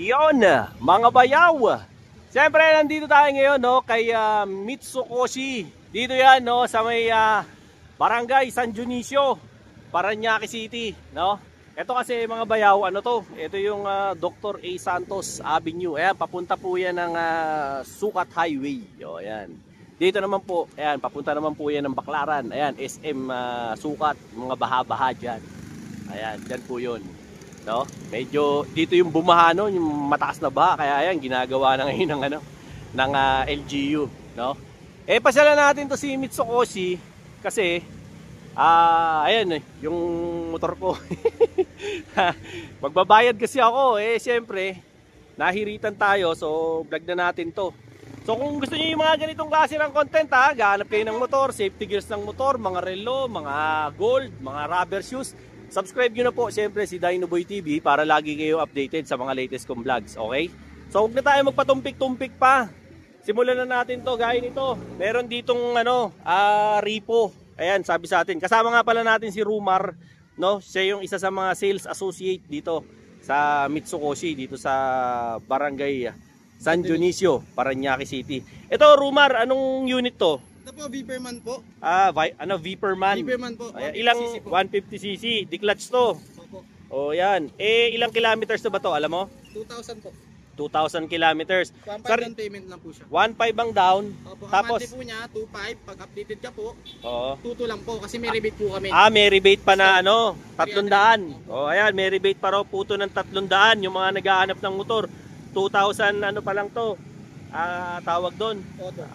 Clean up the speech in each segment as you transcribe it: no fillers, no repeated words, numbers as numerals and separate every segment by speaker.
Speaker 1: Iyon, mga bayaw. Siyempre, nandito tayo ngayon, no, kay Mitsukoshi. Dito yan, no, sa may Barangay San Dionisio, Parañaque City, no. Ito kasi mga bayaw, ano to? Ito yung Dr. A. Santos Avenue. Ayan, papunta po yan ng Sukat Highway. O, ayan. Dito naman po, ayan, papunta naman po yan ng Baclaran. Ayan, SM Sukat, mga baha-baha dyan. Ayan, dyan po yun. No? Medyo dito yung bumaha, no, yung mataas na baha, kaya ayan ginagawa na ngayon ng ano ng LGU, no. Pasyalan natin to si Mitsukoshi kasi ayan yung motor ko. Magbabayad kasi ako siyempre nahiritan tayo, so vlog na natin to. So kung gusto niyo yung mga ganitong klase ng content, gahanap kayo ng motor, safety gears ng motor, mga relo, mga gold, mga rubber shoes, subscribe nyo na po siyempre si Dinoboy TV para lagi kayo updated sa mga latest kong vlogs, okay? So huwag na tayo magpatumpik-tumpik pa. Simulan na natin to, gaya nito. Meron ditong repo. Ayan, sabi sa atin. Kasama nga pala natin si Rumar, no? Siya yung isa sa mga sales associate dito sa Mitsukoshi, dito sa Barangay San Dionisio, Parañaque City. Ito, Rumar, anong unit to?
Speaker 2: Ito po, Viperman po.
Speaker 1: Viperman.
Speaker 2: Viperman po.
Speaker 1: Ilang 150cc, di-clutch to.
Speaker 2: Opo.
Speaker 1: O yan. Ilang kilometers to ba to, alam mo?
Speaker 2: 2,000 po.
Speaker 1: 2,000 kilometers.
Speaker 2: 1.5 down payment lang po siya.
Speaker 1: 1.5 ang down.
Speaker 2: Opo,
Speaker 1: Tapos,
Speaker 2: ang monthly po niya, 2.5. Pag updated ka po,
Speaker 1: oo.
Speaker 2: 2.2 lang po kasi may rebate po kami.
Speaker 1: May rebate pa na 300. O ayan, may rebate pa raw puto ng 300. Yung mga naghahanap ng motor, 2,000 pa lang to. Tawag doon.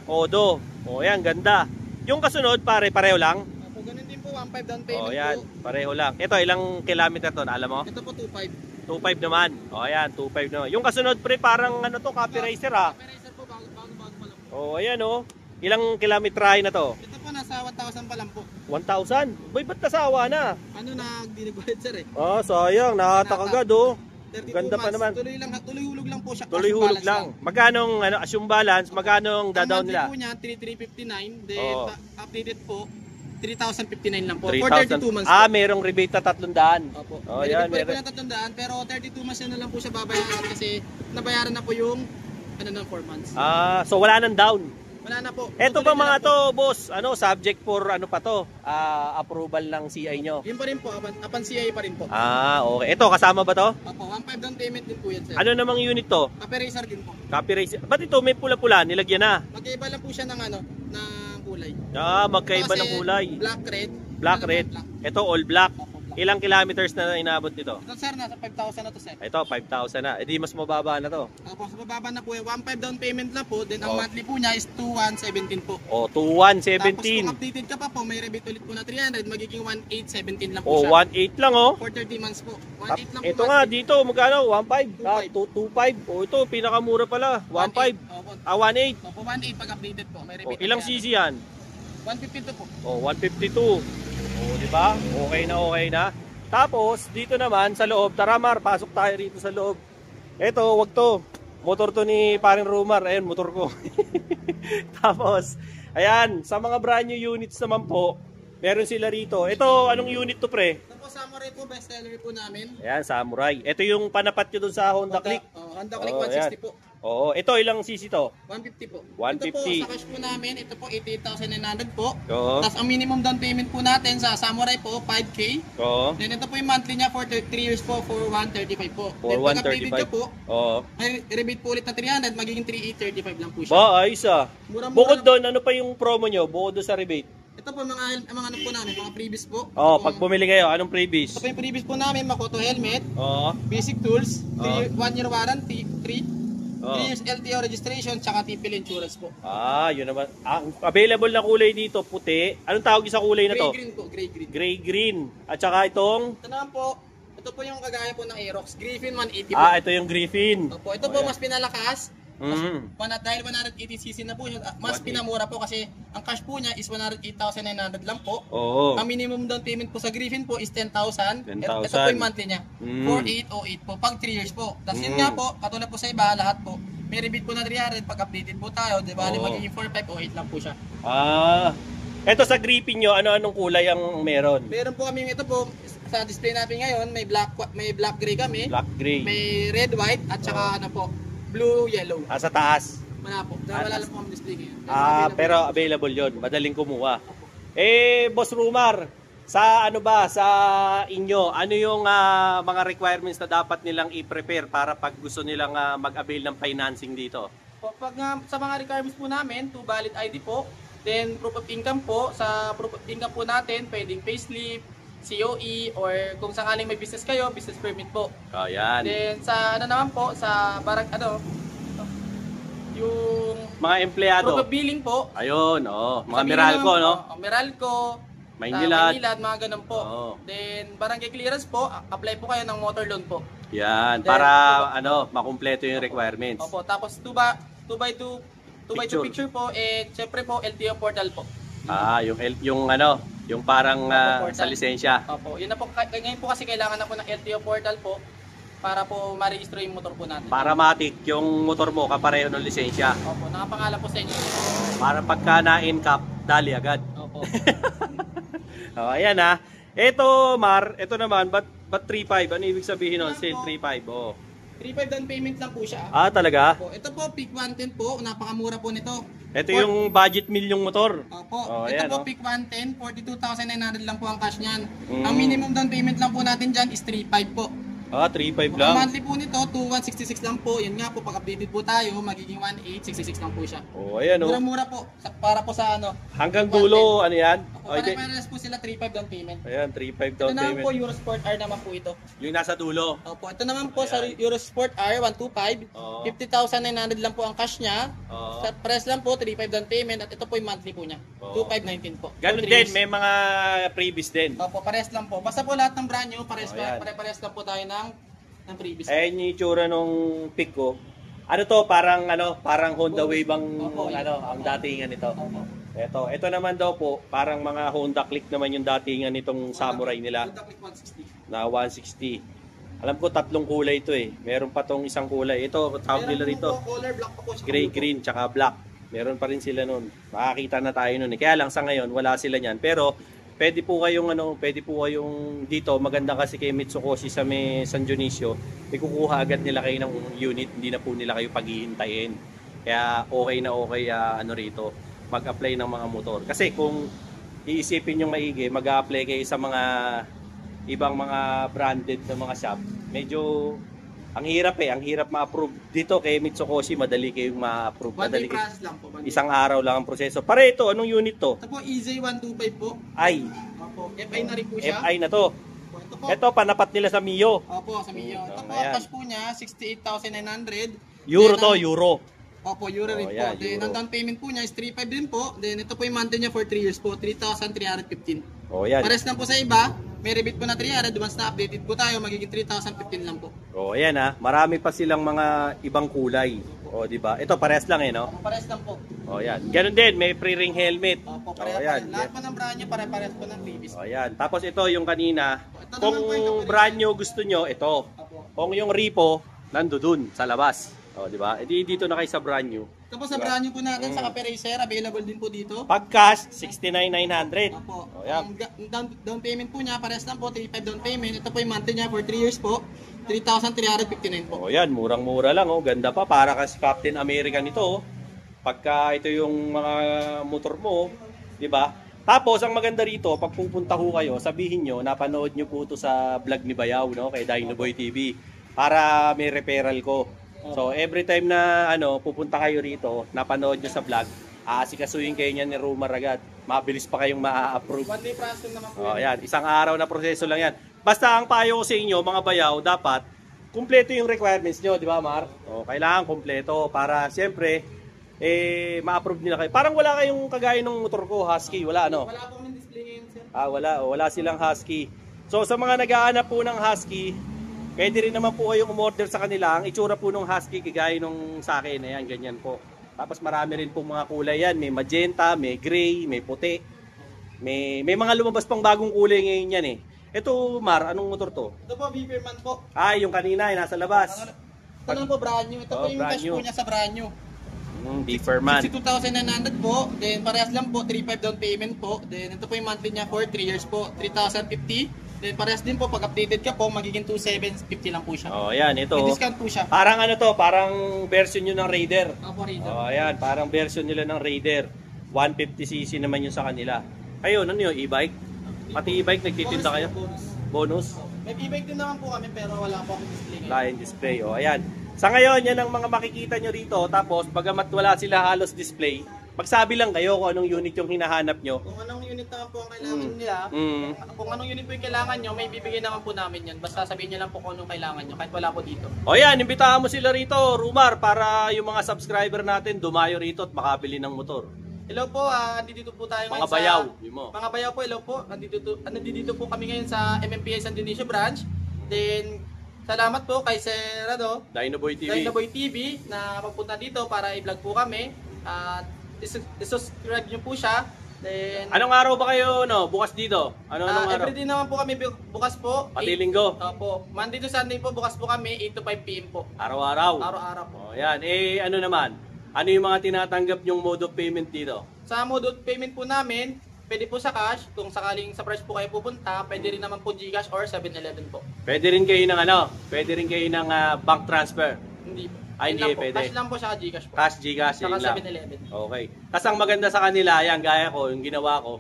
Speaker 1: Odo. O yan, ganda. Yung kasunod, pareho lang.
Speaker 2: Opo, ganun din po, 1.5 down payment
Speaker 1: o yan,
Speaker 2: po.
Speaker 1: pareho lang. Ito, ilang kilometer to, alam mo?
Speaker 2: Ito po, 2.5.
Speaker 1: 2.5 naman. O ayan, 2.5 naman. Yung kasunod pre, parang to, copy racer
Speaker 2: Copy racer po, bago pa lang po.
Speaker 1: O ayan ilang kilometrahe na to?
Speaker 2: Ito po, nasa 1,000 pa lang po.
Speaker 1: 1,000? Boy, ba't nasawa na?
Speaker 2: Nagdinagbayad sir
Speaker 1: sayang, nakatag agad Ganda pa naman.
Speaker 2: Tuloy hulog lang po siya.
Speaker 1: Tuloy hulog lang. Magkano assume balance, magkano dadaw nila?
Speaker 2: Ang monthly po niya 3,359, then updated po 3,059 lang po
Speaker 1: 3,
Speaker 2: for 32 months.
Speaker 1: Merong rebate na 300.
Speaker 2: Opo.
Speaker 1: Yan,
Speaker 2: meron po na 300 pero 32 months na lang po siya babayaran kasi nabayaran na po yung ng 4 months.
Speaker 1: So wala nang down.
Speaker 2: Wala na po.
Speaker 1: Ito pa mga to, boss, subject for pa to? Approval ng CI nyo.
Speaker 2: Yun pa rin po, apan CI pa rin po.
Speaker 1: Okay. Ito, kasama ba to?
Speaker 2: Opo, 1.5 down payment din po yan, sir.
Speaker 1: Ano namang unit to?
Speaker 2: Copy racer din po.
Speaker 1: Copy racer. Ba't ito may pula-pula? Nilagyan na?
Speaker 2: Magkaiba lang po siya ng ng kulay.
Speaker 1: Magkaiba ng kulay.
Speaker 2: Black, red.
Speaker 1: Black, red. Ito, all black. Ilang kilometers na inaabot nito?
Speaker 2: Ito sir, nasa 5,000 na to sir.
Speaker 1: Ito, 5,000 na. Di mas mababa na to.
Speaker 2: Opo, mas mababa na po. 1.5 down payment na po. Then ang monthly po niya is 2,117 po.
Speaker 1: 2,117.
Speaker 2: Tapos kung updated ka pa po, may rebate ulit po na 300. Magiging 1,817 lang po siya.
Speaker 1: 1,8 lang
Speaker 2: For 30 months po. 1,8 lang po.
Speaker 1: Ito nga, dito, magkano? 1,5? 2,5. Ito, pinakamura pala. 1,5. 1,8.
Speaker 2: Opo, 1,8 pag updated po. May rebate.
Speaker 1: Ilang cc yan?
Speaker 2: 152 po.
Speaker 1: 152. Di ba? Okay na. Tapos, dito naman sa loob, tara Mar, pasok tayo rito sa loob. Ito, wag to. Motor to ni paring Rumar. Ayun, motor ko. Tapos, ayan, sa mga brand new units naman po, meron sila rito. Ito, anong unit to pre?
Speaker 2: Ito po, Samurai po, best seller po namin.
Speaker 1: Ayan, Samurai. Ito yung panapat nyo dun sa Honda Click.
Speaker 2: Honda Click 160 po.
Speaker 1: Ito ilang cc to?
Speaker 2: 150 po.
Speaker 1: 150.
Speaker 2: Ito po, sa cash po namin, ito po 88,900 po.
Speaker 1: Oo.
Speaker 2: Tapos ang minimum down payment po natin sa Samurai po, 5K.
Speaker 1: Oo.
Speaker 2: Then ito po yung monthly niya for 3 years po, for 135 po.
Speaker 1: For
Speaker 2: then pag updated
Speaker 1: 135.
Speaker 2: ka po,
Speaker 1: Oo.
Speaker 2: may rebate po ulit na 300, magiging 3,835 lang po siya.
Speaker 1: Ayos
Speaker 2: Mura-mura.
Speaker 1: Bukod doon, ano pa yung promo nyo? Bukod doon sa rebate?
Speaker 2: Ito po mga ano po namin, mga previous po.
Speaker 1: Pag bumili kayo, anong previous?
Speaker 2: Ito po yung previous po namin, Makoto helmet,
Speaker 1: Oo.
Speaker 2: basic tools, 1 year warranty, 3
Speaker 1: Oh.
Speaker 2: years LTO registration, tsaka TPL insurance po.
Speaker 1: Yun naman. Available na kulay dito, puti. Anong tawag sa kulay na to?
Speaker 2: Gray green po, gray green.
Speaker 1: Gray green. At saka itong?
Speaker 2: Ito naman po, ito po yung kagaya po ng Aerox, Griffin 180 po.
Speaker 1: Ito yung Griffin.
Speaker 2: Opo, ito po mas pinalakas. Dahil 180cc na po yun, mas
Speaker 1: 180.
Speaker 2: pinamura po kasi ang cash po niya is 108,900 lang po.
Speaker 1: Oo.
Speaker 2: Ang minimum down payment po sa Griffin po is 10,000.
Speaker 1: 10,000.
Speaker 2: Ito po yung monthly niya, 4,808 po, pag 3 years po. Tapos yun nga po, katulad po sa iba, lahat po, may rebate po na 300 pag updated po tayo, di ba? Magiging 4,508 lang po siya.
Speaker 1: Ito sa gripping nyo, ano-anong kulay ang meron?
Speaker 2: Meron po kami ito po, sa display natin ngayon, may black gray kami.
Speaker 1: Black, gray.
Speaker 2: May red, white, at saka ano po, blue, yellow.
Speaker 1: Sa taas.
Speaker 2: Wala po. Wala lang po kami display ngayon.
Speaker 1: Pero available yon, madaling kumuha. Boss Rumar, sa ano ba, sa inyo, ano yung mga requirements na dapat nilang i-prepare para pag gusto nilang mag-avail ng financing dito?
Speaker 2: Pag sa mga requirements po namin, 2 valid ID po, then proof of income po. Sa proof of income po natin, pwedeng payslip, COE, or kung sakaling may business kayo, business permit po.
Speaker 1: Yan.
Speaker 2: Then sa ano naman po, sa yung
Speaker 1: Mga empleyado.
Speaker 2: proof of billing po.
Speaker 1: Ayun, mga
Speaker 2: Sa billing
Speaker 1: Meralco,
Speaker 2: naman
Speaker 1: no?
Speaker 2: po, Meralco,
Speaker 1: Maynilad.
Speaker 2: mga ganun po. Then barangay clearance po, apply po kayo ng motor loan po.
Speaker 1: Yan,
Speaker 2: Then,
Speaker 1: para makumpleto yung requirements.
Speaker 2: Opo, tapos 2x2 picture po, syempre po LTO portal po.
Speaker 1: Yung parang
Speaker 2: Portal.
Speaker 1: sa lisensya.
Speaker 2: Opo, yun na po, ngayon po kasi kailangan na po ng LTO portal po para po ma-register yung motor po natin.
Speaker 1: Para matik yung motor mo kapareho ng lisensya.
Speaker 2: Opo, nakapangalan po sa inyo.
Speaker 1: Para pagka na-incap, dali agad.
Speaker 2: Opo.
Speaker 1: Ayan Ito, Mar, ito naman, ba't 3.5? Ano ibig sabihin nun? Sale 3.5,
Speaker 2: 3.5 down payment lang po siya.
Speaker 1: Talaga?
Speaker 2: Opo, ito po, Peak 110 po, napakamura po nito.
Speaker 1: Ito yung budget meal yung motor.
Speaker 2: Opo, ito
Speaker 1: ayan,
Speaker 2: po Peak 110, 42,900 lang po ang cash niyan.
Speaker 1: Mm.
Speaker 2: Ang minimum down payment lang po natin dyan is 3.5 po.
Speaker 1: 3.5
Speaker 2: Ang
Speaker 1: lang.
Speaker 2: monthly po nito, 2,166 lang po. Yan nga po, pag updated po tayo, magiging 1,866 lang po siya.
Speaker 1: Ayan
Speaker 2: Mura-mura po, para po sa ano.
Speaker 1: Hanggang dulo, ano yan?
Speaker 2: Pare-pares po sila 3.5 down payment.
Speaker 1: Ayan, 3.5
Speaker 2: Ito
Speaker 1: down
Speaker 2: naman po,
Speaker 1: payment.
Speaker 2: Eurosport R naman po ito.
Speaker 1: Yung nasa dulo.
Speaker 2: Opo, ito naman po sa Eurosport R 125, 50,900 lang po ang cash niya. Sa press lang po 3.5 down payment at ito po yung monthly po niya. 2,519 po.
Speaker 1: Ganun din, may mga previous din.
Speaker 2: Opo, pares lang po. Basta po lahat ng brand new, pares lang po tayo ng previous.
Speaker 1: Yung itsura nung pick ko. Ano to, parang Honda Wave ang ang datingan nito. Ito naman daw po, parang mga Honda Click naman yung datingan nitong Samurai nila.
Speaker 2: Honda Click 160.
Speaker 1: Na 160. Alam ko tatlong kulay ito Meron pa tong isang kulay. Ito, tawag nila rito.
Speaker 2: Color black pa po siya.
Speaker 1: Gray, green, tsaka black. Meron pa rin sila nun. Makakita na tayo nun. Kaya lang sa ngayon, wala sila niyan. Pero, pwede po kayong dito. Maganda kasi kay Mitsukoshi sa may San Dionisio. May kukuha agad nila kayo ng unit. Hindi na po nila kayo paghihintayin. Kaya okay rito. Mag-apply ng mga motor. Kasi kung iisipin nyo maigi, mag-apply kayo sa mga ibang mga branded na mga shop. Medyo ang hirap ma-approve. Dito kay Mitsukoshi, madali kayong ma-approve.
Speaker 2: Madali process lang po.
Speaker 1: Isang araw lang ang proseso. Pare ito, anong unit to?
Speaker 2: Ito po, EJ125 po.
Speaker 1: Opo,
Speaker 2: FI na rin po siya.
Speaker 1: FI na to.
Speaker 2: Ito po.
Speaker 1: Ito, panapat nila sa Mio.
Speaker 2: Opo, sa Mio. Ito po,
Speaker 1: ayan.
Speaker 2: cash po niya, 68,900.
Speaker 1: Euro
Speaker 2: Then,
Speaker 1: to, euro.
Speaker 2: Opo, euro rin po.
Speaker 1: Yan,
Speaker 2: Then,
Speaker 1: euro.
Speaker 2: ang down payment po niya is 3.5 din po. Then, ito po yung monthly niya for 3 years po, 3,315.
Speaker 1: Yan.
Speaker 2: Pares lang po sa iba, may rebate po na 300. Once na updated po tayo, magiging 3,015 lang po.
Speaker 1: Ayan marami pa silang mga ibang kulay. Di ba? Ito, parehas lang no?
Speaker 2: Pares lang po.
Speaker 1: Yan. Ganun din, may pre-ring helmet.
Speaker 2: Opo,
Speaker 1: yan.
Speaker 2: Lahat po ng brand niya, pare-pares po ng previous.
Speaker 1: Yan. Tapos ito, yung kanina.
Speaker 2: Ito
Speaker 1: Kung
Speaker 2: naman po yung
Speaker 1: brand new gusto nyo, ito.
Speaker 2: Opo.
Speaker 1: Kung yung repo, nandun sa labas. Di ba? Dito na kayo sa brand new.
Speaker 2: Tapos sa brand new po natin, sa Cafe Racer, available din po dito.
Speaker 1: Pag cash, 69,900.
Speaker 2: Opo.
Speaker 1: Yan.
Speaker 2: Ang down payment po niya, pares lang po, 3.5 down payment. Ito po yung monthly niya for 3 years po, 3,359 po.
Speaker 1: Yan, murang-mura lang. Ganda pa, para kasi Captain America nito. Pagka ito yung mga motor mo, di ba? Tapos, ang maganda rito, pag pupunta ho kayo, sabihin nyo, napanood nyo po ito sa vlog ni Bayaw, kay Dinoboy TV, para may referral ko. So, every time na pupunta kayo rito, napanood nyo sa vlog, aasikasuhin kayo niyan ni Rumar agad. Mabilis pa kayong ma-approve.
Speaker 2: One day process naman po.
Speaker 1: Yan, isang araw na proseso lang yan. Basta ang payo ko sa inyo, mga bayaw, dapat kumpleto yung requirements nyo, di ba, Mar? Kailangan kumpleto para siyempre ma-approve nila kayo. Parang wala kayong kagaya ng motor ko, Husky, wala
Speaker 2: Wala po kami display ngayon, sir.
Speaker 1: wala silang Husky. So sa mga nag-aanap po ng Husky, pwede rin naman po kayong umorder sa kanila. Ang itsura po ng Husky, kagaya nung sa akin, ayan, ganyan po. Tapos marami rin po mga kulay yan. May magenta, may gray, may puti. May mga lumabas pang bagong kulay ngayon yan Ito, Mar, anong motor to?
Speaker 2: Ito po, Beaverman po.
Speaker 1: Yung kanina, nasa labas.
Speaker 2: Ito lang po brand new. Ito po yung
Speaker 1: brand
Speaker 2: cash
Speaker 1: new.
Speaker 2: po niya sa brand new.
Speaker 1: Per month.
Speaker 2: 62,900 po. Then parehas lang po, 3,500 down payment po. Then ito po yung monthly niya for 3 years po, 3,050. Then parehas din po, pag updated ka po, magiging 2,750 lang po siya.
Speaker 1: Oh, ayan, ito.
Speaker 2: May discount po siya.
Speaker 1: Parang ano to, parang version nyo ng Raider.
Speaker 2: Opo, Raider.
Speaker 1: Oh, ayan, parang version nila ng Raider. 150cc naman yun sa kanila. Ayun, ano yun, e-bike? Pati e-bike nagtitinda kayo? Bonus?
Speaker 2: May e-bike din naman po kami pero wala po akong display ngayon.
Speaker 1: Line display, oh, ayan. Sa ngayon, yan ang mga makikita nyo rito. Tapos, bagamat wala sila halos display, magsabi lang kayo kung anong unit yung hinahanap nyo.
Speaker 2: Kung anong unit naman po ang kailangan nila, kung anong unit po yung kailangan nyo, may bibigyan naman po namin yan. Basta sabihin nyo lang po kung anong kailangan nyo, kahit wala po dito.
Speaker 1: O yan, imbitahan mo sila rito, Rumar, para yung mga subscriber natin dumayo rito at makabili ng motor.
Speaker 2: Hello po, nandito po tayo ngayon
Speaker 1: Mga bayaw,
Speaker 2: Mga bayaw po, hello po. Nandito po kami ngayon sa MMPI San Dionisio branch. Then, salamat po kay Sir
Speaker 1: Dinoboy TV.
Speaker 2: Dinoboy TV na papunta dito para i-vlog po kami. At isubscribe nyo po siya. Then,
Speaker 1: anong araw ba kayo bukas dito? Anong araw?
Speaker 2: Everyday naman po kami bukas po.
Speaker 1: Pati linggo?
Speaker 2: Opo. Monday to Sunday po bukas po kami, 8 to 5 PM po.
Speaker 1: Araw-araw?
Speaker 2: Araw-araw po.
Speaker 1: O yan, ano naman? Ano yung mga tinatanggap yung mode of payment dito?
Speaker 2: Sa mode of payment po namin, pwede po sa cash. Kung sakaling sa branch po kayo pupunta, pwede rin naman po GCash or 7-Eleven po.
Speaker 1: Pwede rin kayo ng Pwede rin kayo ng bank transfer?
Speaker 2: Hindi po.
Speaker 1: Ay, hindi pwede.
Speaker 2: Cash lang po siya, GCash po.
Speaker 1: Cash, GCash,
Speaker 2: saka
Speaker 1: yun lang.
Speaker 2: 7-Eleven.
Speaker 1: Okay. Tapos ang maganda sa kanila, yan, gaya ko, yung ginawa ko,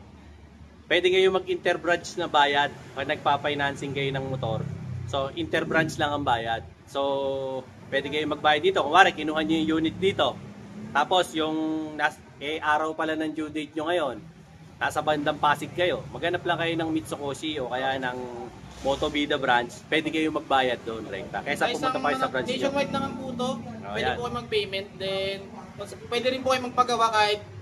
Speaker 1: pwede kayo mag-interbranch na bayad pag nagpa-financing kayo ng motor. So, interbranch lang ang bayad. So, pwede kayo magbayad dito. Kung wari, kinuha nyo yung unit dito. Tapos, yung araw pala ng due date nyo ngayon, nasa bandang Pasig kayo, maghanap lang kayo ng Mitsukoshi o kaya ng Motovida branch, pwede kayo magbayad doon, rekta. Kaysa pumunta pa kayo sa branch nyo.
Speaker 2: Nationwide naman po ito. Pwede po kayo mag-payment. Then, pwede rin po kayo magpagawa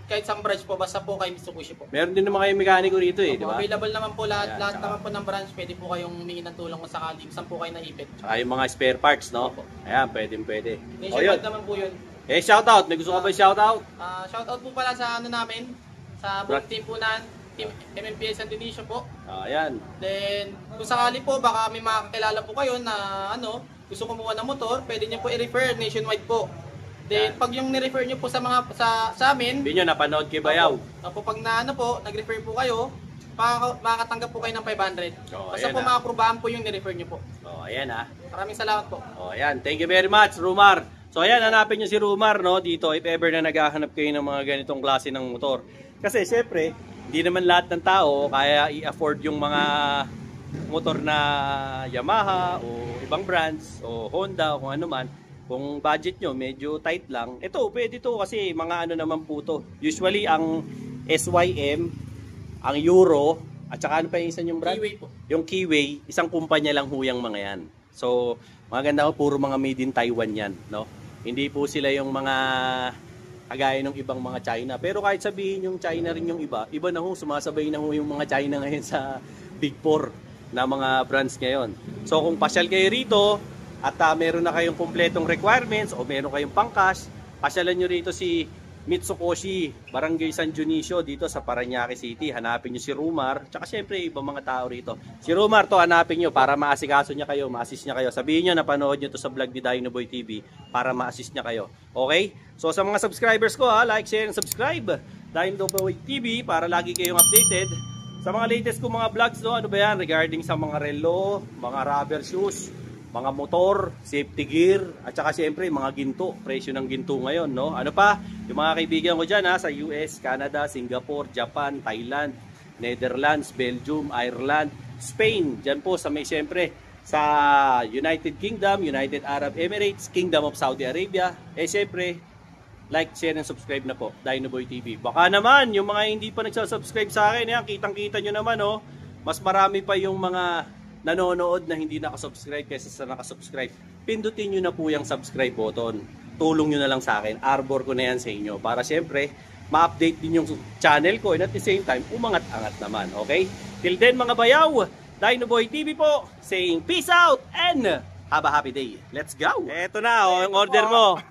Speaker 2: kahit sa branch po, basta po kay Mitsukoshi po.
Speaker 1: Meron din naman kayo mekaniko rito di ba?
Speaker 2: Available naman po lahat naman po ng branch. Pwede po kayong humingi ng tulong kung sakaling saan po kayo naipit.
Speaker 1: Saka yung mga spare parts, no? Ayan, pwede.
Speaker 2: Nationwide naman po yun.
Speaker 1: Shoutout. May gusto ka ba shoutout?
Speaker 2: Shoutout po pala sa namin, sa buong team po na Team MMPI San Dionisio po.
Speaker 1: Ayan.
Speaker 2: Then, kung sakali po, baka may makakilala po kayo na gusto kumuha ng motor, pwede niyo po i-refer nationwide po. Then, pag yung ni-refer niyo po sa amin,
Speaker 1: hindi nyo napanood kay Bayaw.
Speaker 2: Opo, pag nag-refer po kayo, makakatanggap po kayo ng 500. Basta po makaprubahan po yung ni-refer niyo po.
Speaker 1: Ayan
Speaker 2: Maraming salamat po.
Speaker 1: Ayan. Thank you very much, Rumar. So ayan, hanapin nyo si Rumar dito if ever na naghahanap kayo ng mga ganitong klase ng motor. Kasi syempre, hindi naman lahat ng tao kaya i-afford yung mga motor na Yamaha o ibang brands o Honda o kung ano man. Kung budget nyo medyo tight lang, ito pwede to kasi mga naman po to. Usually ang SYM, ang Euro, at saka ano pa yung isa yung brand?
Speaker 2: Keyway po.
Speaker 1: Yung Keyway, isang kumpanya lang huyang mga yan. So, maganda ko, puro mga made in Taiwan yan, no? Hindi po sila yung mga kagaya ng ibang mga China. Pero kahit sabihin yung China rin yung iba na sumasabay na yung mga China ngayon sa Big 4 na mga brands ngayon. So kung pasyal kayo rito at meron na kayong kumpletong requirements o meron kayong pang-cash, pasyalan nyo rito si Mitsukoshi, Barangay San Dionisio dito sa Parañaque City. Hanapin nyo si Rumar, tsaka syempre ibang mga tao rito. Si Rumar to hanapin nyo para maasikaso niya kayo, ma-assist niya kayo. Sabihin nyo na panood nyo to sa vlog ni Dinoboy TV para ma-assist niya kayo. Okay? So sa mga subscribers ko like, share, and subscribe Dinoboy TV para lagi kayong updated sa mga latest ko mga vlogs ano ba yan regarding sa mga relo, mga rubber shoes, mga motor, safety gear, at saka siyempre mga ginto, presyo ng ginto ngayon, no? Ano pa? Yung mga kaibigan ko dyan sa US, Canada, Singapore, Japan, Thailand, Netherlands, Belgium, Ireland, Spain, dyan po sa may siyempre sa United Kingdom, United Arab Emirates, Kingdom of Saudi Arabia, siyempre like, share, and subscribe na po Dinoboy TV. Baka naman yung mga hindi pa nagsasubscribe sa akin, kitang-kita nyo naman mas marami pa yung mga nanonood na hindi nakasubscribe kaysa sa nakasubscribe. Pindutin nyo na po yung subscribe button. Tulong nyo na lang sa akin. Arbor ko na yan sa inyo. Para syempre, ma-update din yung channel ko and at the same time, umangat-angat naman. Okay? Till then mga bayaw, Dinoboy TV po, saying peace out and have a happy day. Let's go! Eto na, yung order mo.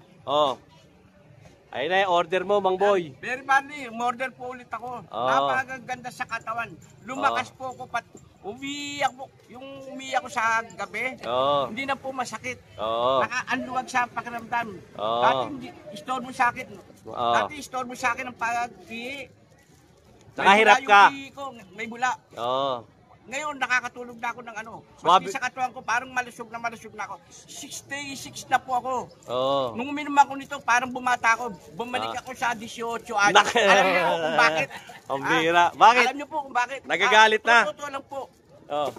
Speaker 1: Ayun na yung order mo, Mang Boy.
Speaker 3: Very funny, order po ulit ako. Napakaganda sa katawan. Lumakas po ako Umiiyak po. Yung umiiyak ko sa gabi,
Speaker 1: Oo.
Speaker 3: hindi na po masakit.
Speaker 1: Oo.
Speaker 3: Nakaanluwag sa pakiramdam.
Speaker 1: Oo.
Speaker 3: Dati hindi, istorbo sa akin.
Speaker 1: Oo.
Speaker 3: Dati istorbo sa akin ang pag-ihi.
Speaker 1: Nakahirap ka.
Speaker 3: Yung ihi ko, may bula.
Speaker 1: Oo.
Speaker 3: Ngayon, nakakatulog na ako ng ano.
Speaker 1: Swabe.
Speaker 3: Maski sa katawan ko, parang malusog na ako. 66 na po ako.
Speaker 1: Oo.
Speaker 3: Nung uminom ako nito, parang bumata ako. Bumalik ako sa 18 anos. Alam niyo kung bakit?
Speaker 1: Ang bira. Bakit?
Speaker 3: Alam niyo po kung bakit?
Speaker 1: Nagagalit na?
Speaker 3: Totoo lang po.
Speaker 1: Oo.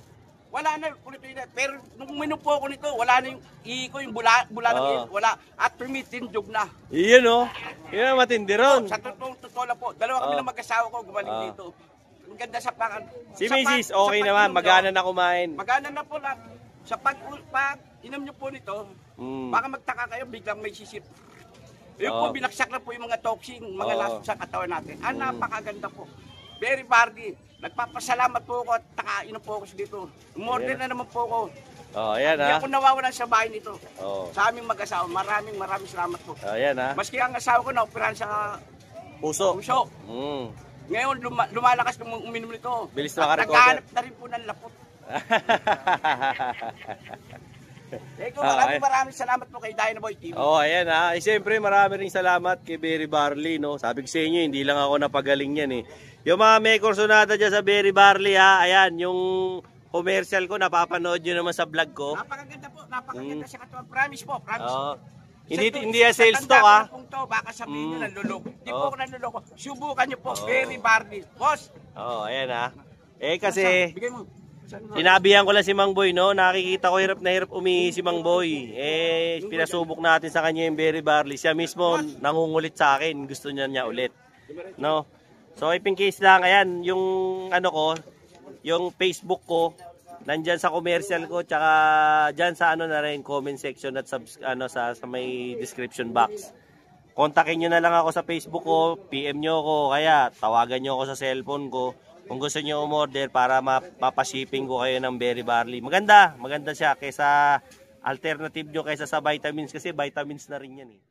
Speaker 3: Wala na ulit yun. Pero nung uminom po ako nito, wala na yung ihi ko, yung bula ng ihi. Wala. At tumitindog na.
Speaker 1: Iyon oh. Yun ang matindi ron.
Speaker 3: Sa totoo lang po. Dalawa kami ng mag-asawa ko gumaling dito. Ang ganda sa pangan.
Speaker 1: Si Mrs. okay naman. Magana na kumain.
Speaker 3: Magana na po lahat. Sa pag inom nyo po nito, baka magtaka kayo, biglang may sisip. Yung po, binaksak na po yung mga toxin, mga lason sa katawan natin. Napakaganda po. Very bardy. Nagpapasalamat po ako at takainom po ako dito. Umorder na naman po ako.
Speaker 1: Ayan
Speaker 3: Hindi
Speaker 1: ha.
Speaker 3: ako nawawalan sa bahay nito.
Speaker 1: Oo.
Speaker 3: Sa aming mag-asawa. Maraming salamat po.
Speaker 1: Ayan ha.
Speaker 3: Maski ang asawa ko na-operahan sa
Speaker 1: Puso.
Speaker 3: puso. Ngayon, lumalakas nung uminom nito.
Speaker 1: Bilis
Speaker 3: At
Speaker 1: makarecover.
Speaker 3: naghahanap na rin po ng lapot. Eko, maraming salamat po kay Dynaboy TV.
Speaker 1: Ayan ha. Siyempre marami ring salamat kay Berry Barley, no. Sabi ko sa inyo, hindi lang ako napagaling yan eh. Yung mga may kursonada dyan sa Berry Barley ha, ayan, yung commercial ko, napapanood nyo naman sa vlog ko.
Speaker 3: Napakaganda po, napakaganda sa katawan. Promise po, promise.
Speaker 1: Hindi yan sales talk ha.
Speaker 3: Baka sabihin nyo nanluloko. Hindi po ako nanluloko. Subukan nyo po, Berry Barley. Boss!
Speaker 1: Ayan ha. Kasi,
Speaker 3: bigay mo.
Speaker 1: sinabihan ko lang si Mang Boy, no? Nakikita ko hirap na hirap umihi si Mang Boy. Pinasubok natin sa kanya yung Berry Barley. Siya mismo nangungulit sa akin. Gusto niya ulit. No? So, if in case lang, ayan, yung ano ko, yung Facebook ko, nandyan sa commercial ko, tsaka dyan sa ano na rin, comment section at sa may description box. Kontakin nyo na lang ako sa Facebook ko, PM nyo ako, kaya tawagan nyo ako sa cellphone ko. Kung gusto nyo umorder para mapashipping ko kayo ng Berry Barley. Maganda siya kaysa alternative nyo kaysa sa vitamins kasi vitamins na rin yan eh.